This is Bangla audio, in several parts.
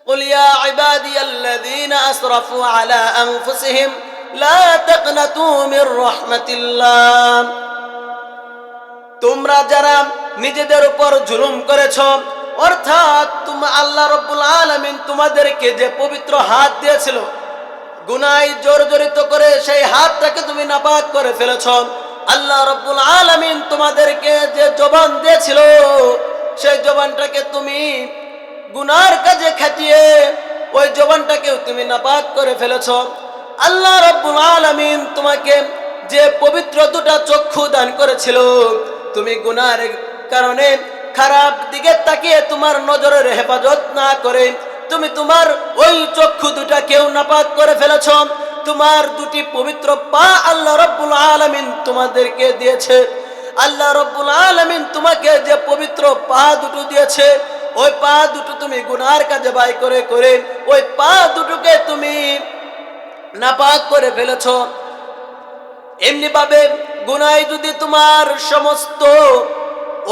কুল ইয়া ইবাদিয়াল্লাযীনা আসরাফু আলা আনফুসিহিম লা তাকনাতু মির রাহমাতিল্লাহ। তোমরা যারা নিজেদের উপর জুলুম করেছো, অর্থাৎ আল্লাহ রাব্বুল আলামিন তোমাদেরকে যে পবিত্র হাত দিয়েছিল, গুনাহে জর্জরিত করে সেই হাতটাকে তুমি নাপাক করে ফেলেছো। আল্লাহ রাব্বুল আলামিন তোমাদেরকে যে জবান দিয়েছিল, সেই জবানটাকে তুমি গুনার কাজে খাটিয়ে ওই জবানটাকে তুমি নাপাক করে ফেলেছো। আল্লাহ রাব্বুল আলামিন তোমাকে যে পবিত্র দুটা চক্ষু দান করেছিল, তুমি গুনার কারণে খারাপ দিকে তাকিয়ে তোমার নজরের হেফাজত না করে তুমি তোমার ওই চক্ষু দুটাকেও নাপাক করে ফেলেছো। তোমার দুটি পবিত্র পা আল্লাহ রাব্বুল আলামিন তোমাদেরকে দিয়েছে। আল্লাহ রাব্বুল আলামিন তোমাকে যে পবিত্র পা দুটো দিয়েছে, ওই পা দুটো তুমি গুনার কাজে ব্যয় করে করে ওই পা দুটোকে তুমি নাপাক করে ফেলেছো। এমনি ভাবে গুনাহে যদি তোমার সমস্ত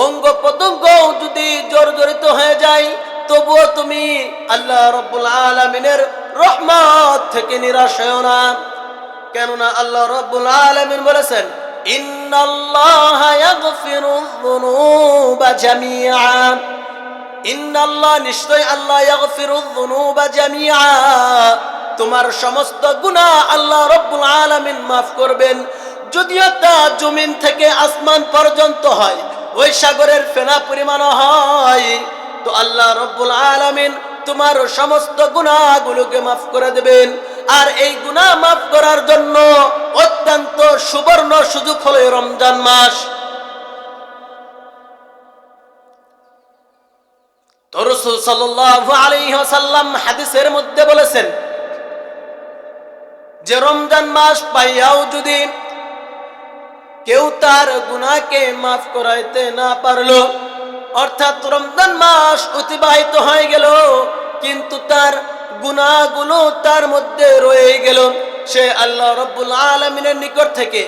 অঙ্গ প্রত্যঙ্গ যদি জর্জরিত হয়ে যায়, তবুও তুমি আল্লাহ রাব্বুল আলামিনের রহমত থেকে নিরাশ হও না। কেননা আল্লাহ রাব্বুল আলামিন বলেছেন, ইন্নাল্লাহা ইয়াগফিরুয যুনুবা জামিআ। ইন্নাল্লাহ, নিশ্চয় আল্লাহ, ইয়াগফিরুয যুনুবা জামিআ, তোমার সমস্ত গুনাহ আল্লাহ রাব্বুল আলামিন মাফ করবেন। যদিও তা জমিন থেকে আসমান পর্যন্ত হয়, ওই সাগরের ফেনা পরিমাণ হয়, তো আল্লাহ রাব্বুল আলামিন তোমার সমস্ত গুনাহগুলোকে মাফ করে দেবেন। আর এই গুনাহ মাফ করার জন্য অত্যন্ত সুবর্ণ সুযোগ হলো রমজান মাস। তো রাসূল সাল্লাল্লাহু আলাইহি ওয়াসাল্লাম হাদিসের মধ্যে বলেছেন যে রমজান মাস পাইয়াও যদি কেউ তার গুনাহকে মাফ করাইতে না পারলো, অর্থাৎ রমজান মাস অতিবাহিত হয়ে গেল কিন্তু তার গুনাহগুলো তার মধ্যে রয়ে গেল, সে আল্লাহ রাব্বুল আলামিনের নিকট থেকে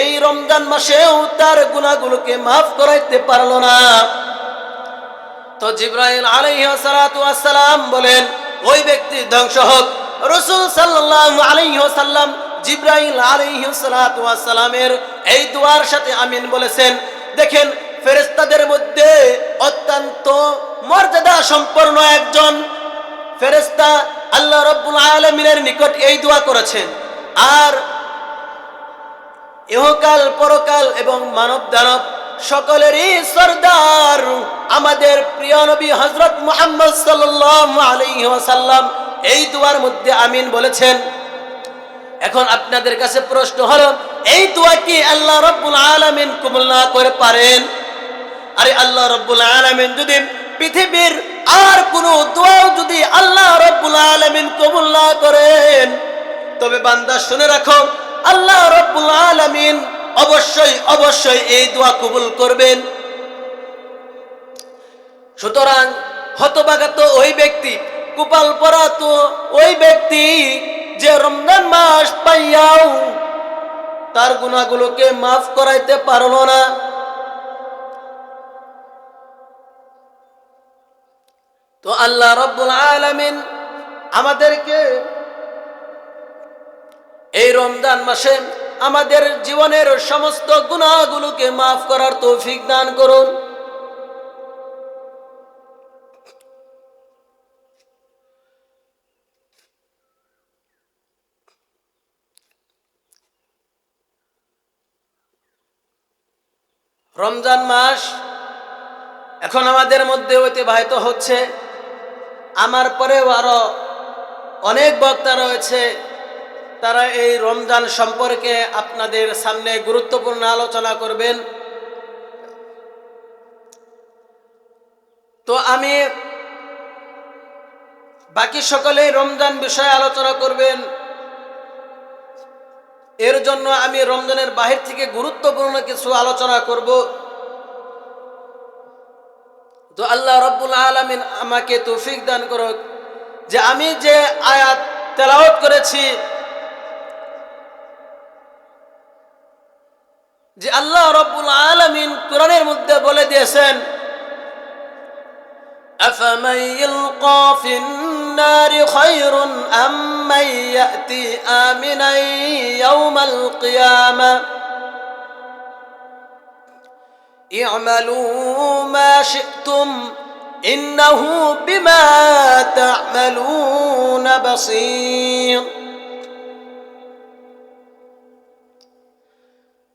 এই রমজান মাসেও তার গুনাহগুলোকে মাফ করাইতে পারলো না। তো জিবরাইল আলাইহিস সালাতু ওয়াস সালাম বলেন, ওই ব্যক্তি ধ্বংস হোক। রাসূল সাল্লাল্লাহু আলাইহি ওয়াসাল্লাম জিবরাইল আলাইহিস সালাতু ওয়াস সালামের এই দুআর সাথে আমিন বলেছেন। দেখেন, ফেরেশতাদের মধ্যে অত্যন্ত মর্যাদা সম্পন্ন একজন ফেরেশতা আল্লাহ রাব্বুল আলামিনের নিকট এই দোয়া করেছেন। আর ইহকাল পরকাল এবং মানব দানব সকলেরই সরদার আমাদের প্রিয় নবী হযরত মুহাম্মদ সাল্লাল্লাহু আলাইহি ওয়াসাল্লাম এই দোয়ার মধ্যে আমিন বলেছেন। এখন আপনাদের কাছে প্রশ্ন হলো, এই দোয়া কি আল্লাহ রাব্বুল আলামিন কবুল না করে পারেন? আরে আল্লাহ রাব্বুল আলামিন যদি পৃথিবীর আর কোনো দোয়াও যদি আল্লাহ রাব্বুল আলামিন কবুল না করেন, তবে বান্দা শুনে রাখো, আল্লাহ রাব্বুল আলামিন অবশ্যই অবশ্যই এই দোয়া কবুল করবেন। সুতরাং হতভাগা তো ওই ব্যক্তি, কপাল পোড়া তো ওই ব্যক্তি যে রমজান মাস পাইয়াও তার গুনাহগুলোকে মাফ করাইতে পারলো না। তো আল্লাহ রাব্বুল আলামিন আমাদেরকে এই রমজান মাসে আমাদের জীবনের সমস্ত গুনাহগুলোকে মাফ করার তৌফিক দান করুন। রমজান মাস এখন আমাদের মধ্যে অতিবাহিত হচ্ছে। আমার পরেও আরো অনেক বক্তা রয়েছে, তারা এই রমজান সম্পর্কে আপনাদের সামনে গুরুত্বপূর্ণ আলোচনা করবেন। তো আমি বাকি সকলেই রমজান বিষয়ে আলোচনা করবেন, এর জন্য আমি রমজানের বাহির থেকে গুরুত্বপূর্ণ কিছু আলোচনা করব। তো আল্লাহ রাব্বুল আলামিন আমাকে তৌফিক দান করুক যে আমি যে আয়াত তেলাওয়াত করেছি, যে আল্লাহ রাব্বুল আলামিন কোরআনের মধ্যে বলে দিয়েছেন, আফামান ইলকা ফিন النار خير أم من يأتي آمنا يوم القيامة اعملوا ما شئتم إنه بما تعملون بصير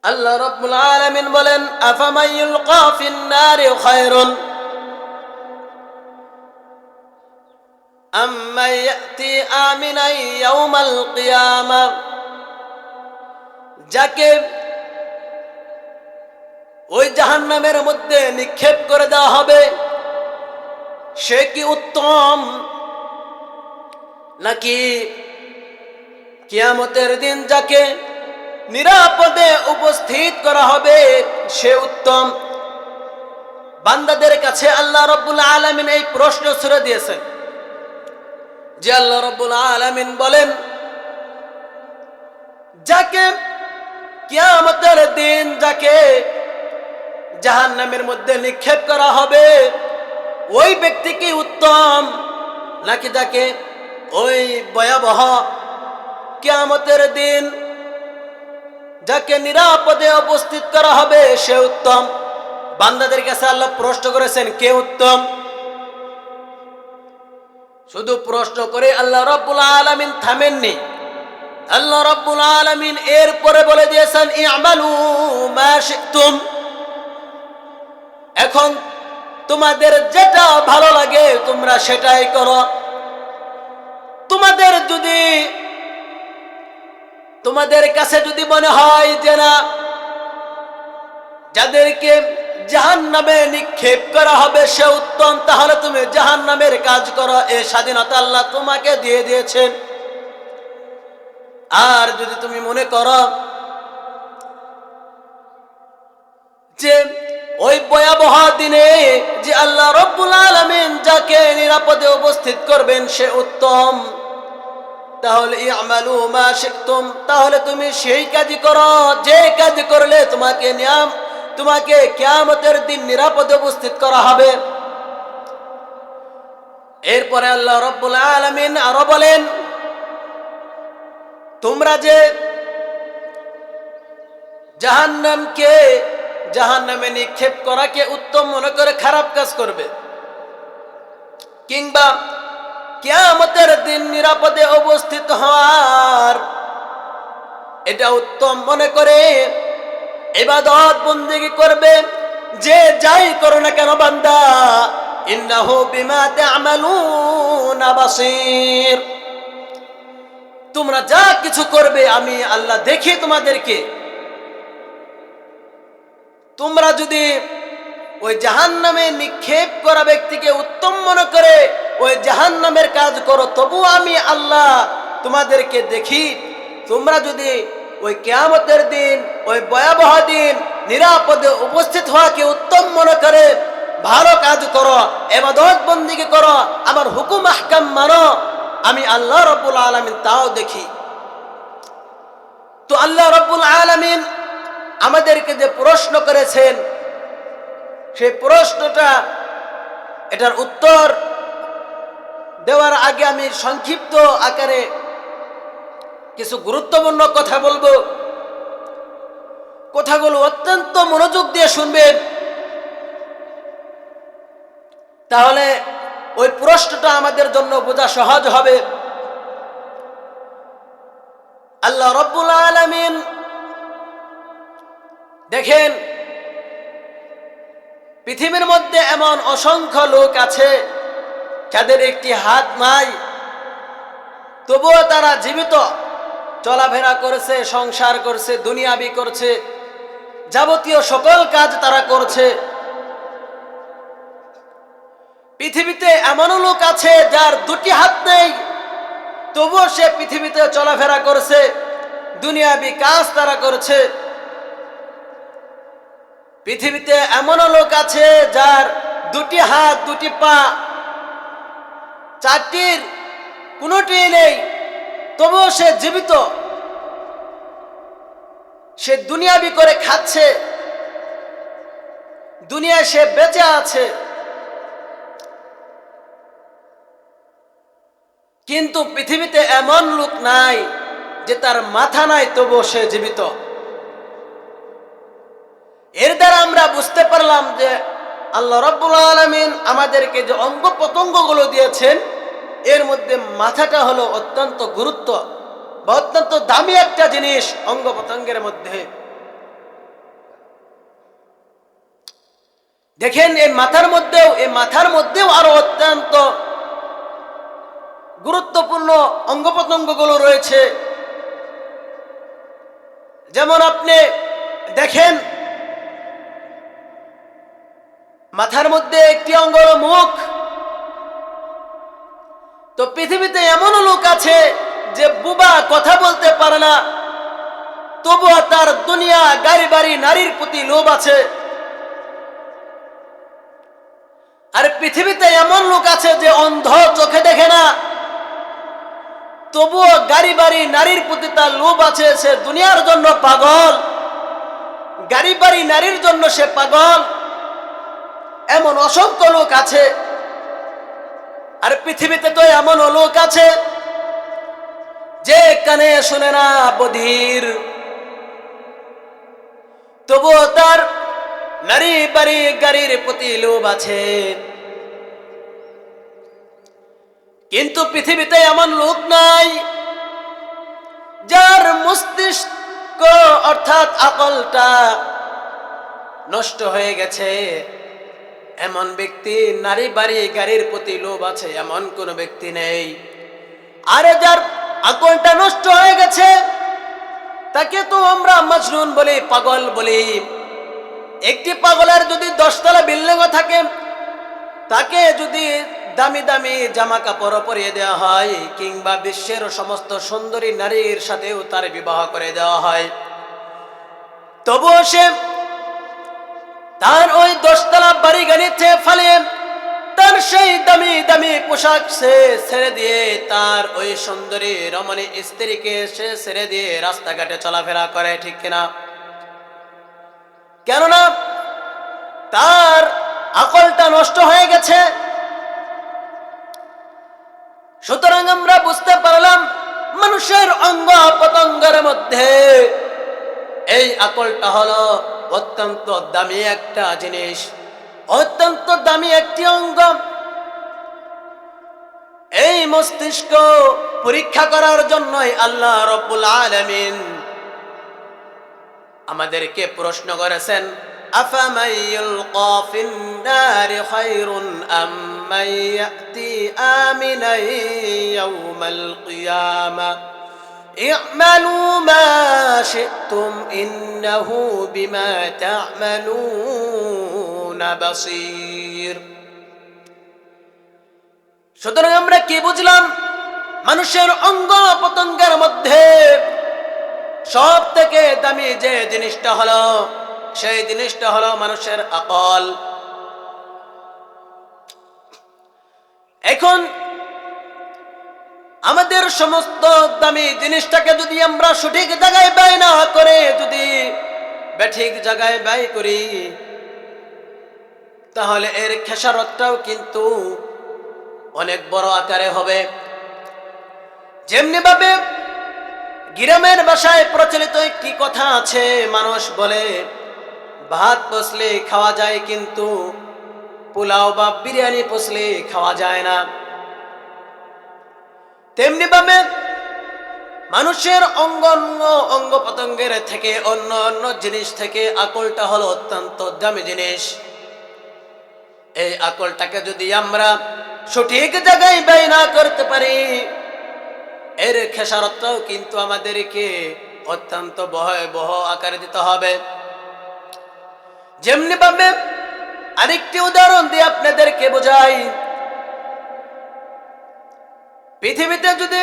আল্লাহ রাব্বুল আলামিন বলেন আফামান ইউলকা ফিন নারি খায়রুন আম্মা ইয়াতি আমিনা ইয়াউমাল কিয়ামা, যাকে ওই জাহান্নামের মধ্যে নিক্ষেপ করে দেওয়া হবে সে কি উত্তম, নাকি কিয়ামতের দিন যাকে নিরাপদে উপস্থিত করা হবে সে উত্তম? বান্দাদের কাছে আল্লাহ রাব্বুল আলামিন এই প্রশ্ন ছুড়ে দিয়েছেন যে আল্লাহ রাব্বুল আলামিন বলেন যাকে কিয়ামতের দিন যাকে জাহান্নামের মধ্যে নিক্ষেপ করা হবে ওই ব্যক্তি কি উত্তম, নাকি যাকে ওই ভয়াবহ কিয়ামতের দিন যাকে নিরাপদে উপস্থিত করা হবে সে উত্তম? বান্দাদের কাছে আল্লাহ প্রশ্ন করেছেন কে উত্তম। শুধু প্রশ্ন করে আল্লাহ রাব্বুল আলামিন থামেননি। আল্লাহ রাব্বুল আলামিন এরপরে বলে দিয়েছেন ই'মালু মা শি'তুম, এখন তোমাদের যেটা ভালো লাগে তোমরা সেটাই করো। তোমাদের কাছে যদি মনে হয় যে না যাদেরকে জাহান্নামে নিক্ষেপ করা হবে সে উত্তম, তাহলে তুমি জাহান্নামের কাজ করো, এই স্বাধীনতা আল্লাহ তোমাকে দিয়ে দিয়েছেন। আর যদি তুমি মনে করো যে ওই ভয়াবহ দিনে যে আল্লাহ রাব্বুল আলামিন যাকে নিরাপদে উপস্থিত করবেন সে উত্তম, তাহলে ই'মালু মা শি'তুম, তাহলে তুমি সেই কাজই করো যে কাজ করলে তোমাকে কিয়ামতের দিন নিরাপদে উপস্থিত করা হবে। এরপরে আল্লাহ রাব্বুল আলামিন আরো বলেন তোমরা যে জাহান্নামে নিক্ষেপ করাকে উত্তম মনে করে খারাপ কাজ করবে, কিংবা কিয়ামতের দিন নিরাপদে উপস্থিত হওয়ার এটা উত্তম মনে করে ইবাদত বন্দেগী করবে, যে যাই করো না কেন বান্দা ইন্নাহু বিমা তা'মালুনা বাসীর, তোমরা যা কিছু করবে আমি আল্লাহ দেখি তোমাদেরকে। তোমরা যদি ওই জাহান্নামে নিক্ষেপ করা ব্যক্তিকে উত্তম মনে করে ওই জাহান্নামের কাজ করো তবু আমি আল্লাহ তোমাদেরকে দেখি। তোমরা যদি ওই কিয়ামতের দিন ওই ভয়াবহ দিন নিরাপদে উপস্থিত হওয়াকে উত্তম মনে করে ভালো কাজ করো, ইবাদত বন্দেগী করো, আমার হুকুম আহকাম মানো, আমি আল্লাহ রাব্বুল আলামিন তাও দেখি। তো আল্লাহ রাব্বুল আলামিন আমাদেরকে যে প্রশ্ন করেছেন সেই প্রশ্নটা এটার উত্তর দেওয়ার আগে আমি সংক্ষিপ্ত আকারে কিছু গুরুত্বপূর্ণ কথা বলবো। কথাগুলো অত্যন্ত মনোযোগ দিয়ে শুনবেন, তাহলে ওই প্রশ্নটা আমাদের জন্য বোঝা সহজ হবে। আল্লাহ রাব্বুল আলামিন দেখেন পৃথিবীর মধ্যে এমন অসংখ্য লোক আছে যাদের একটি হাত নাই, তবুও তারা জীবিত চলাফেরা করছে, সংসার করছে, দুনিয়াবি করছে, যাবতীয় সকল কাজ তারা করছে। পৃথিবীতে এমনও লোক আছে যার দুটি হাত নেই, তবুও সে পৃথিবীতে চলাফেরা করছে, দুনিয়াবি কাজ তারা করছে। পৃথিবীতে এমনও লোক আছে যার দুটি হাত, দুটি পা, চারটির কোনোটি নেই, তবুও সে জীবিত, সে দুনিয়াবি করে খাচ্ছে, দুনিয়ায় সে বেঁচে আছে। কিন্তু পৃথিবীতে এমন লোক নাই যে তার মাথা নাই তবুও সে জীবিত। এর দ্বারা আমরা বুঝতে পারলাম যে আল্লাহ রাব্বুল আলামিন আমাদেরকে যে অঙ্গ প্রত্যঙ্গগুলো দিয়েছেন এর মধ্যে মাথাটা হলো অত্যন্ত গুরুত্ব বা অত্যন্ত দামি একটা জিনিস অঙ্গ প্রত্যঙ্গের মধ্যে। দেখেন এই মাথার মধ্যেও আরো অত্যন্ত গুরুত্বপূর্ণ অঙ্গ প্রত্যঙ্গগুলো রয়েছে। যেমন আপনি দেখেন মাথার মধ্যে একটি অঙ্গ হলো মুখ। তো পৃথিবীতে এমনও লোক আছে যে বুবা, কথা বলতে পারে না, তবুও তার দুনিয়া গাড়ি বাড়ি নারীর প্রতি লোভ আছে। আর পৃথিবীতে এমন লোক আছে যে অন্ধ, চোখে দেখে না, তবুও গাড়ি বাড়ি নারীর প্রতি তার লোভ আছে। সে দুনিয়ার জন্য পাগল, গাড়ি বাড়ি নারীর জন্য সে পাগল। এমন অসংখ্য লোক আছে। আর পৃথিবীতে তো এমন লোক আছে যে কানে শুনে না, বধির, তবুও তার নারী বাড়ি গাড়ির প্রতি লোভ আছে। কিন্তু পৃথিবীতে এমন লোক নাই যার মস্তিষ্ক অর্থাৎ আকলটা নষ্ট হয়ে গেছে। এমন ব্যক্তি নারী বাড়ি গাড়ির প্রতি লোভ আছে এমন কোন ব্যক্তি নেই। আরে যার আকলটা নষ্ট হয়ে গেছে তাকে তো আমরা মজনুন বলি, পাগল বলি। একটি পাগলের যদি 10 তলা বিল্ডিং থাকে, তাকে যদি দামি দামি জামা কাপড় পরিয়ে দেওয়া হয় কিংবা বিশ্বের সমস্ত সুন্দরী নারীর সাথেও তার বিবাহ করে দেওয়া হয়, তবুও সে তার ওই 10 তলা বাড়ি গাড়িতে ফেলে তার সেই দামি দামি পোশাক সে ছেড়ে দিয়ে, তার ওই সুন্দরী রমণী স্ত্রীকে সে ছেড়ে দিয়ে রাস্তাঘাটে চলাফেরা করে, ঠিক কিনা? কেননা তার আকলটা নষ্ট হয়ে গেছে। সুতরাং আমরা বুঝতে পারলাম মানুষের অঙ্গ প্রত্যঙ্গের মধ্যে এই আকলটা হলো অত্যন্ত দামি একটা জিনিস, অত্যন্ত দামি একটি অঙ্গ। এই মস্তিষ্ক পরীক্ষা করার জন্যই আল্লাহ রাব্বুল আলামিন আমাদেরকে প্রশ্ন করেছেন, আফামান ইউলকা ফিন-নারি খায়রুন আম্মান ইয়াতি আমিনান ইয়াওমাল কিয়ামাহ ই'মালু মা শি'তুম ইন্নাহু বিমা তা'মালুনা বাসীর। সুতরাং আমরা কি বুঝলাম? মানুষের অঙ্গ প্রত্যঙ্গের মধ্যে সব থেকে দামি যে জিনিসটা হলো, সেই জিনিসটা হলো মানুষের আকল। এখন আমাদের সমস্ত দামি জিনিসটাকে যদি আমরা সঠিক জায়গায় ব্যয় না করে যদি বেঠিক জায়গায় ব্যয় করি, তাহলে এর খেসারতটাও কিন্তু অনেক বড় আকারে হবে। যেমনি ভাবে গ্রামের ভাষায় প্রচলিত একটি কথা আছে, মানুষ বলে ভাত পচলে খাওয়া যায় কিন্তু পোলাও বা বিরিয়ানি পচলে খাওয়া যায় না। তেমনি ভাবে মানুষের অঙ্গ প্রত্যঙ্গের থেকে অন্য অন্য জিনিস থেকে আকলটা হলো অত্যন্ত দামি জিনিস। এই আকলটাকে যদি আমরা সঠিক জায়গায় ব্যয় না করতে পারি, এর খেসারতটাও কিন্তু আমাদেরকে অত্যন্ত ভয়াবহ আকারে দিতে হবে। যেমনি ভাবে আরেকটি উদাহরণ দিয়ে আপনাদেরকে বোঝাই, পৃথিবীতে যদি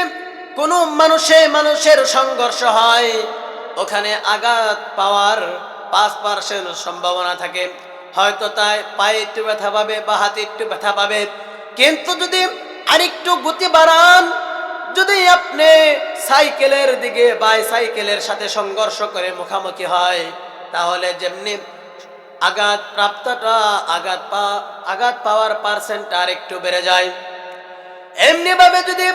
কোনো মানুষের সংঘর্ষ হয়, ওখানে আঘাত পাওয়ার 5% সম্ভাবনা থাকে। হয়তো তাই পায়ে একটু ব্যথা পাবে বা হাতে একটু ব্যথা পাবে। কিন্তু যদি আরেকটু গতি বাড়ান, যদি আপনি সাইকেলের দিকে বাইসাইকেলের সাথে সংঘর্ষ করে মুখামুখি হয়, তাহলে যেমনি আঘাত পাওয়ার পার্সেন্ট আর একটু বেড়ে যায়। এমনি ভাবে যদি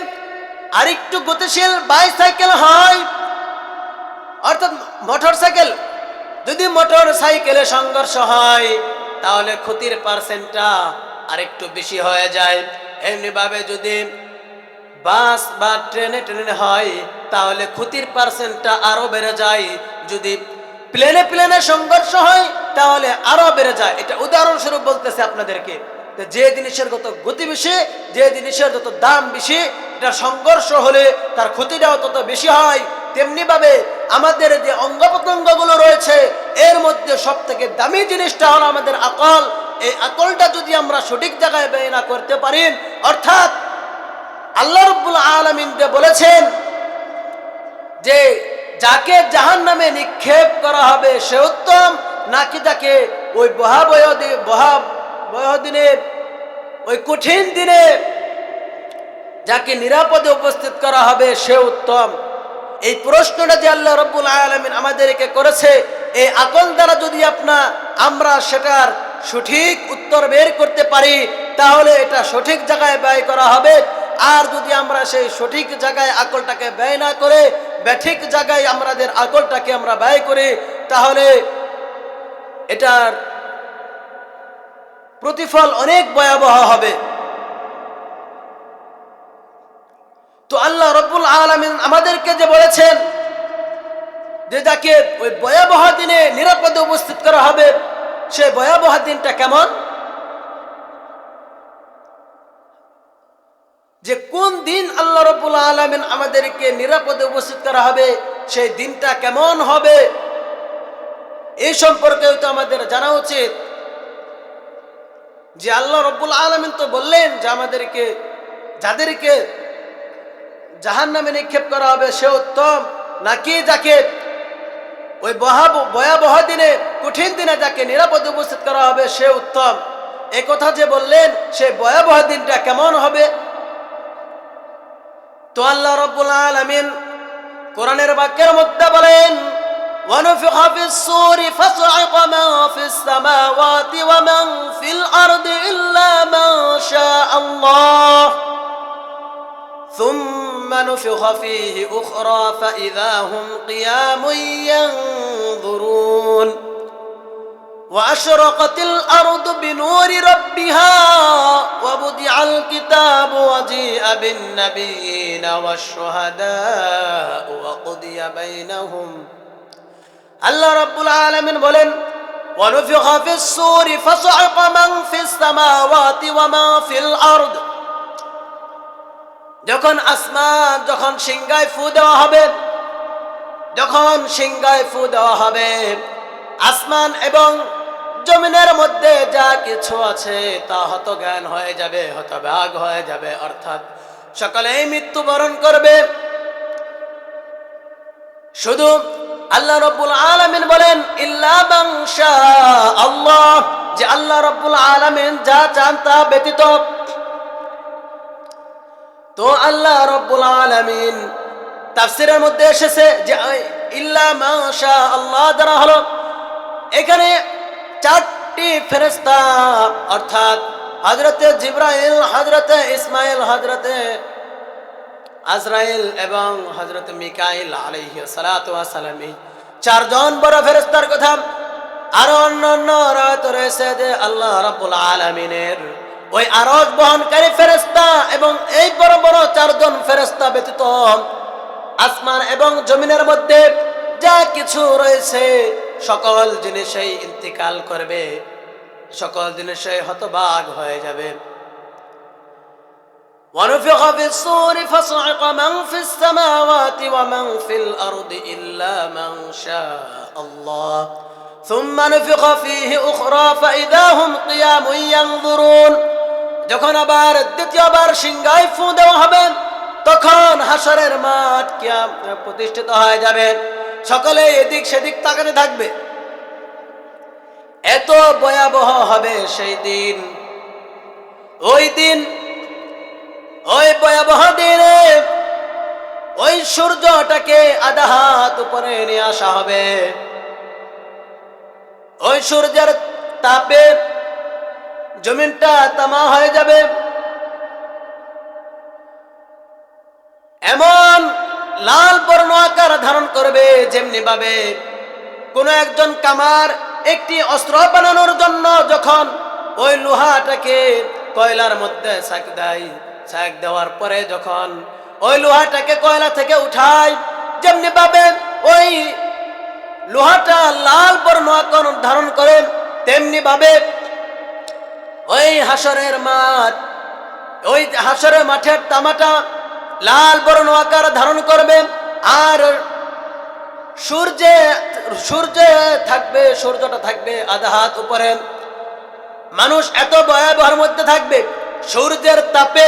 আরেকটু গতিশীল বাইসাইকেল হয়, অর্থাৎ মোটর সাইকেল, যদি মোটর সাইকেলে সংঘর্ষ হয় তাহলে ক্ষতির পার্সেন্টটা আরেকটু বেশি হয়ে যায়। এমনি ভাবে যদি বাস বা ট্রেনে হয় তাহলে ক্ষতির পার্সেন্টটা আরো বেড়ে যায়। যদি প্লেনে সংঘর্ষ হয় তাহলে আরো বেড়ে যায়। এটা উদাহরণস্বরূপ বলতেছে আপনাদেরকে, যে জিনিসের যত গতি বেশি, যে জিনিসের যত দাম বেশি, এটা সংঘর্ষ হলে তার ক্ষতিটাও তত বেশি হয়। তেমনি ভাবে আমাদের যে অঙ্গ প্রত্যঙ্গগুলো রয়েছে এর মধ্যে সব থেকে দামি জিনিসটা হলো আমাদের আকল। এই আকলটা যদি আমরা সঠিক জায়গায় ব্যয় না করতে পারি, অর্থাৎ আল্লাহ রাব্বুল আলামিন যে বলেছেন যে যাকে জাহান্নামে নিক্ষেপ করা হবে সে উত্তম, নাকি যাকে ওই ভয়াবহ দিনে, ওই কঠিন দিনে যাকে নিরাপদে উপস্থিত করা হবে সে উত্তম। এই প্রশ্নটা যে আল্লাহ রাব্বুল আলামিন আমাদেরকে করেছে, এই আকল দ্বারা যদি আমরা সেটার সঠিক উত্তর বের করতে পারি তাহলে এটা সঠিক জায়গায় ব্যয় করা হবে। আর যদি আমরা সেই সঠিক জায়গায় আকলটাকে ব্যয় না করে ব্যাঠিক জায়গায় আমাদের আকলটাকে আমরা ব্যয় করি তাহলে এটার প্রতিফল অনেক ভয়াবহ হবে। তো আল্লাহ রাব্বুল আলামিন আমাদেরকে যে বলেছেন যে যাকে ওই ভয়াবহ দিনে নিরাপদে উপস্থিত করা হবে, সেই ভয়াবহ দিনটা কেমন, যে কোন দিন আল্লাহ রাব্বুল আলামিন আমাদেরকে নিরাপদে উপস্থিত করা হবে, সেই দিনটা কেমন হবে এই সম্পর্কে তো আমাদের জানা উচিত। যে আল্লাহ রাব্বুল আলামিন তো বললেন যে আমাদেরকে যাদেরকে জাহান্নামে নিক্ষেপ করা হবে সে উত্তম, নাকি যাকে ওই ভয়াবহ দিনে, কঠিন দিনে যাকে নিরাপদে উপস্থিত করা হবে সে উত্তম। এই কথা যে বললেন সেই ভয়াবহ দিনটা কেমন হবে, তো আল্লাহ রাব্বুল আলামিন কোরআনের বাক্যের মধ্যে বলেন وَنُفِخَ فِي الصُّورِ فَصَعِقَ مَن فِي السَّمَاوَاتِ وَمَن فِي الْأَرْضِ إِلَّا مَن شَاءَ اللَّهُ ثُمَّ نُفِخَ فِيهِ أُخْرَى فَإِذَا هُمْ قِيَامٌ يَنظُرُونَ وَأَشْرَقَتِ الْأَرْضُ بِنُورِ رَبِّهَا وَوُضِعَ الْكِتَابُ وَجِيءَ بِالنَّبِيِّينَ وَالشُّهَدَاءِ وَقُضِيَ بَيْنَهُمْ। আল্লাহ রাব্বুল আলামিন বলেন وَنُفِخَ فِي الصُّورِ فَصَعِقَ مَن فِي السَّمَاوَاتِ وَمَن فِي الْأَرْضِ। যখন সিংহায় ফু দেওয়া হবে, যখন সিংহায় ফু দেওয়া হবে, আসমান এবং জমিনের মধ্যে যা কিছু আছে তা হতজ্ঞান হয়ে যাবে, হতভাগ হয়ে যাবে, অর্থাৎ সকলেই মৃত্যুবরণ করবে। শুধু আল্লাহ রাব্বুল আলামিন বলেন ইল্লা মান শাআ আল্লাহ, যে আল্লাহ রাব্বুল আলামিন যা চান তা ব্যতীত। তো আল্লাহ রাব্বুল আলামিন তাফসীরের মধ্যে এসেছে যে ইল্লা মা শাআ আল্লাহ দ্বারা হলো এখানে চারটি ফেরেশতা, অর্থাৎ হযরতে জিবরাইল, হযরতে ইসমাঈল, হযরতে আজরাইল এবং হযরতে মিকাইল আলাইহিস সালাতু ওয়াস সালাম, এই চারজন বড় ফেরেশতার কথা। আর অন্যান্য রাত রয়েছে যে আল্লাহ রাব্বুল আলামিনের ওই আরশ বহনকারী ফেরেশতা এবং এই বড় বড় চারজন ফেরেশতা ব্যতীত আসমান এবং জমিনের মধ্যে যা কিছু রয়েছে সকল জিনিসই ইন্তিকাল করবে, সকল জিনিসই হতভাগ হয়ে যাবে। وَنُفِخَ فِي الصُّورِ فَصَعِقَ مَن فِي السَّمَاوَاتِ وَمَن فِي الْأَرْضِ إِلَّا مَن شَاءَ اللَّهُ ثُمَّ نُفِخَ فِيهِ أُخْرَى فَإِذَا هُمْ قِيَامٌ يَنظُرُونَ। যখন আবার দ্বিতীয়বার সিংহায় ফু দেওয়া হবে তখন হাসরের মাঠ প্রতিষ্ঠিত হয়ে যাবে, সকলে এদিক সেদিক তাকাতে থাকবে। এত ভয়াবহ হবে সেই দিন। ওই ভয়াবহ দিনে ওই সূর্যটাকে আধা হাত উপরে নিয়ে আসা হবে। ওই সূর্যের তাপে জমিনটা তামা হয়ে যাবে। এমন লাল বর্ণ আকার ধারণ করবে যেমনি ভাবে কোন একজন কামার একটি অস্ত্র বানানোর জন্য যখন ওই লোহাটাকে কয়লার মধ্যে ছাক দেয়, ছাক দেওয়ার পরে যখন ওই লোহাটাকে কয়লা থেকে উঠায়, যেমনি ভাবে ওই লোহাটা লাল বর্ণ আকার ধারণ করে, তেমনি ভাবে ওই হাসরের মাঠ, ওই হাসরের মাঠের তামাটা লাল বর্ণ আকার ধারণ করবে। আর সূর্যটা থাকবে আধা হাত উপরে। মানুষ এত ভয়াবহের মধ্যে থাকবে, সূর্যের তাপে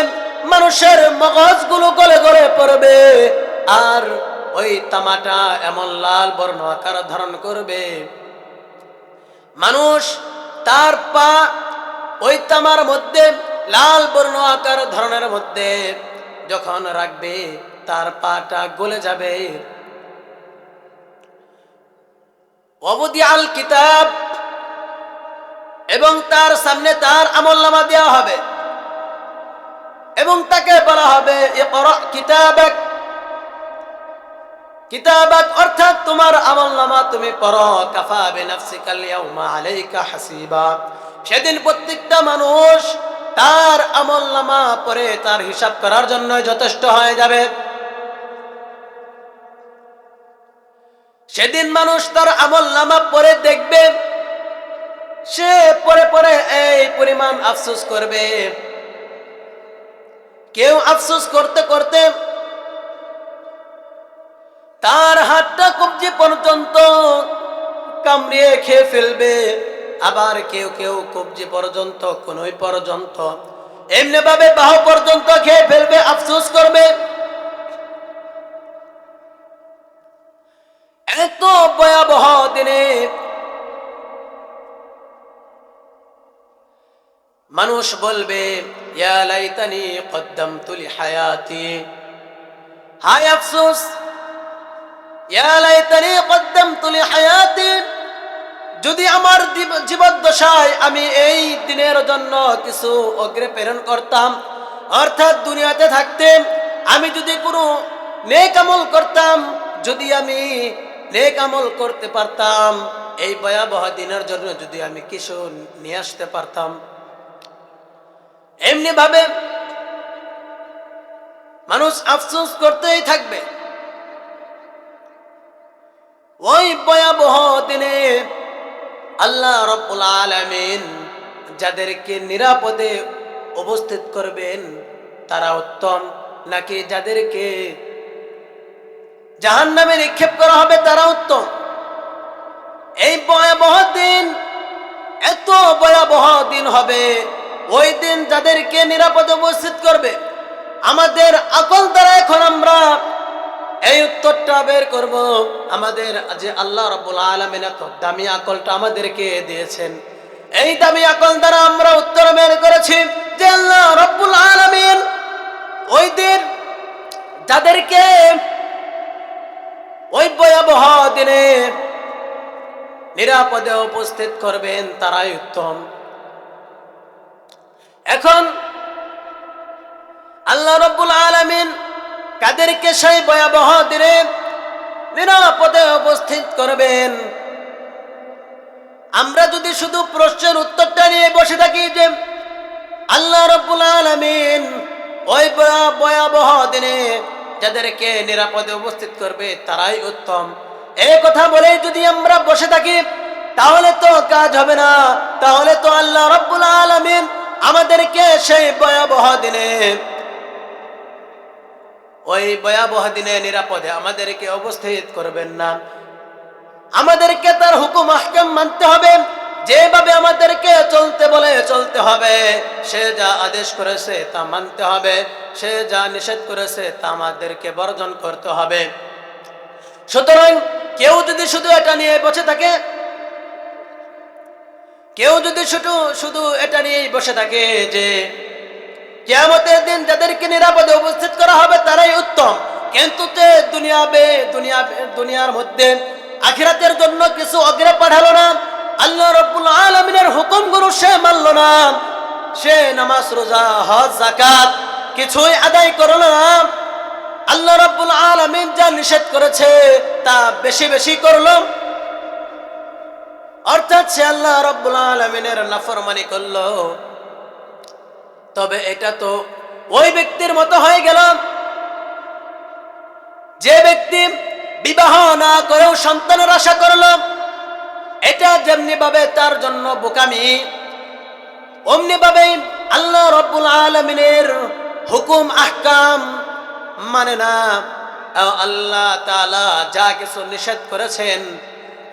মানুষের মগজগুলো গলে গলে পড়বে। আর ওই তামাটা এমন লাল বর্ণ আকার ধারণ করবে, মানুষ তার পা ওই তামার মধ্যে লাল বর্ণ আকার ধরনের মধ্যে যখন রাখবে, তার পাটা গলে যাবে। ওয়াবুদিআল কিতাব, এবং তার সামনে তার আমলনামা দেওয়া হবে এবং তাকে বলা হবে ইকরা কিতাবাক, কিতাবাক অর্থাৎ তোমার আমলনামা তুমি পড়ো। কাফা বিনাফসিকাল ইয়াউমা আলাইকা হাসিবা। সেদিন প্রত্যেকটা মানুষ তার আমলনামা পড়ে তার হিসাব করার জন্য যথেষ্ট হয়ে যাবে। সেদিন মানুষ তার আমলনামা পড়ে দেখবে, সে পরে পরে এই পরিমাণ আফসোস করবে। কেউ আফসোস করতে করতে তার হাতটা কবজি পর্যন্ত কামড়িয়ে খেয়ে ফেলবে, আবার কেউ কেউ কবজি পর্যন্ত কোনই পর্যন্ত এমনি ভাবে বাহু পর্যন্ত খেয়ে ফেলবে, আফসোস করবে। এত ভয়াবহ দিনে মানুষ বলবে ইয়া লাইতানি কদ্দামতু লিহায়াতি, হায় আফসোস, ইয়া লাইতানি কদ্দামতু লিহায়াতি, যদি আমার জীবদ্দশায় আমি এই দিনের জন্য কিছু অগ্রে প্রেরণ করতাম, অর্থাৎ দুনিয়াতে থাকতে আমি যদি কোনো নেক আমল করতাম, যদি আমি নেক আমল করতে পারতাম, এই ভয়াবহ দিনের জন্য যদি আমি কিছু নিয়ে আসতে পারতাম। এমনি ভাবে মানুষ আফসোস করতেই থাকবে। ওই ভয়াবহ দিনে আল্লাহ রাব্বুল আলামিন যাদেরকে নিরাপদে উপস্থিত করবেন তারা উত্তম, নাকি যাদেরকে জাহান্নামে নিক্ষেপ করা হবে তারা উত্তম? এই ভয়াবহ দিন, এত ভয়াবহ দিন হবে। ওই দিন যাদেরকে নিরাপদে উপস্থিত করবে, আমাদের আকল দ্বারা এখন আমরা এই উত্তরটা বের করব। আমাদের যে আল্লাহ রাব্বুল আলামিন এত দামি আকলটা আমাদেরকে দিয়েছেন, এই দামি আকল দ্বারা আমরা উত্তর বের করেছি যে আল্লাহ রাব্বুল আলামিন ওই দিন যাদেরকে ওই ভয়াবহ দিনে নিরাপদে উপস্থিত করবেন তারাই উত্তম। এখন আল্লাহ রাব্বুল আলামিন কাদেরকে সেই ভয়াবহ দিনে নিরাপদে উপস্থিত করবেন, আমরা যদি শুধু প্রশ্নের উত্তরটা নিয়ে বসে থাকি যে আল্লাহ রাব্বুল আলামিন ওই ভয়াবহ দিনে যাদেরকে নিরাপদে উপস্থিত করবে তারাই উত্তম, এই কথা বলে যদি আমরা বসে থাকি তাহলে তো কাজ হবে না। তাহলে তো আল্লাহ রাব্বুল আলামিন আমাদেরকে সেই ভয়াবহ দিনে, ওই ভয়াবহ দিনে নিরাপদে আমাদেরকে উপস্থিত করবেন না। আমাদেরকে তার হুকুম আহকাম মানতে হবে, যেভাবে আমাদেরকে চলতে বলে চলতে হবে, সে যা আদেশ করেছে তা মানতে হবে, সে যা নিষেধ করেছে তা আমাদেরকে বর্জন করতে হবে। সুতরাং কেউ যদি শুধু এটা নিয়ে বসে থাকে, কেউ যদি শুধু এটা নিয়েই বসে থাকে যে কিয়ামতের দিন যাদেরকে নিরাপদে উপস্থিত করা হবে তারাই উত্তম, কিন্তু দুনিয়ার মধ্যে আখিরাতের জন্য কিছু অগ্রে পাঠালো না, আল্লাহ রাব্বুল আলামিনের হুকুমগুলো সে মানলো না, সে নামাজ রোজা হজ যাকাত কিছুই আদায় করলো না, আল্লাহ রাব্বুল আলামিন যা নিষেধ করেছে তা বেশি বেশি করলো, অর্থাৎ সে আল্লাহ রাব্বুল আলামিনের নাফরমানি করলো, তবে এটা তো ওই ব্যক্তির মতো হয়ে গেল যে ব্যক্তি বিবাহ না করেও সন্তানের আশা করলো। এটা যেমনি ভাবে তার জন্য বোকামি, অমনি ভাবে আল্লাহ রাব্বুল আলামিনের হুকুম আহকাম মানে না। আল্লাহ তাআলা যা কিছু নিষেধ করেছেন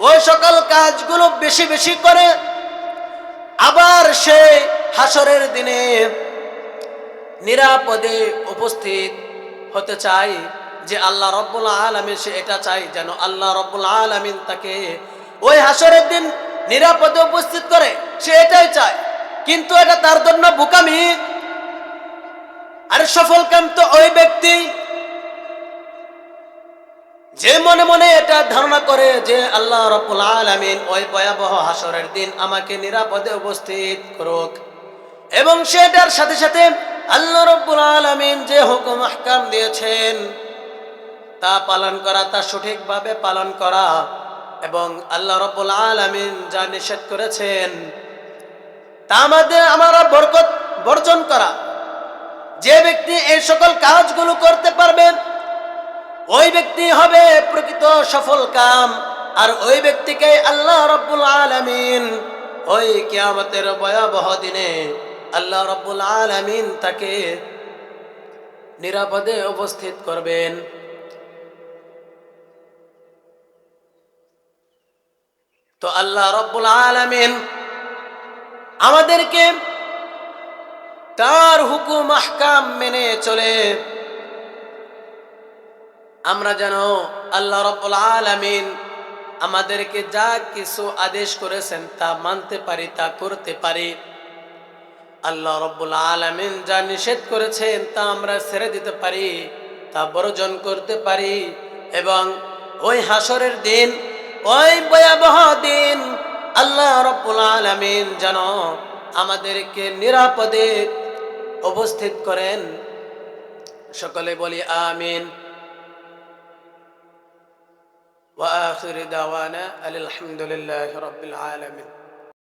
ওই সকল কাজগুলো বেশি বেশি করে, আবার সে হাসরের দিনে নিরাপদে উপস্থিত হতে চায়, যে আল্লাহ রাব্বুল আলামিন সে এটা চায় যেন আল্লাহ রাব্বুল আলামিন তাকে ওই হাসরের দিন নিরাপদে উপস্থিত করে, সে এটাই চায়। কিন্তু এটা তার জন্য বোকামি। আর সফল কাম তো ওই ব্যক্তি যে মনে মনে এটা ধারণা করে যে আল্লাহ রাব্বুল আলামিন ওই ভয়াবহ হাসরের দিন আমাকে নিরাপদে উপস্থিত করুক, এবং সেটার সাথে সাথে আল্লাহ রাব্বুল আলামিন যে হুকুম আহকাম দিয়েছেন তা পালন করা, তা সঠিকভাবে পালন করা, এবং আল্লাহ রাব্বুল আলামিন যা নিষেধ করেছেন তা আমরা বরকত বর্জন করা। যে ব্যক্তি এই সকল কাজগুলো করতে পারবেন ওই ব্যক্তি হবে প্রকৃত সফল কাম। আর ওই ব্যক্তিকে আল্লাহ রাব্বুল আলামিন ওই কিয়ামতের ভয়াবহ দিনে আল্লাহ রাব্বুল আলামিন তাকে নিরাপদে উপস্থিত করবেন। তো আল্লাহ রাব্বুল আলামিন আমাদেরকে তার হুকুম আহকাম মেনে চলে আমরা যেন আল্লাহ রাব্বুল আলামিন আমাদেরকে যা কিছু আদেশ করেছেন তা মানতে পারি, তা করতে পারি। আল্লাহ রাব্বুল আলামিন যা নিষেধ করেছেন তা আমরা ছেড়ে দিতে পারি, তা বর্জন করতে পারি, এবং ওই হাসরের দিন, ওই ভয়াবহ দিন আল্লাহ রাব্বুল আলামিন যেন আমাদেরকে নিরাপদে উপস্থিত করেন। সকলে বলি আমিন। ওয়া আখির দাওয়ানা আলহামদুলিল্লাহি রাব্বিল আলামিন।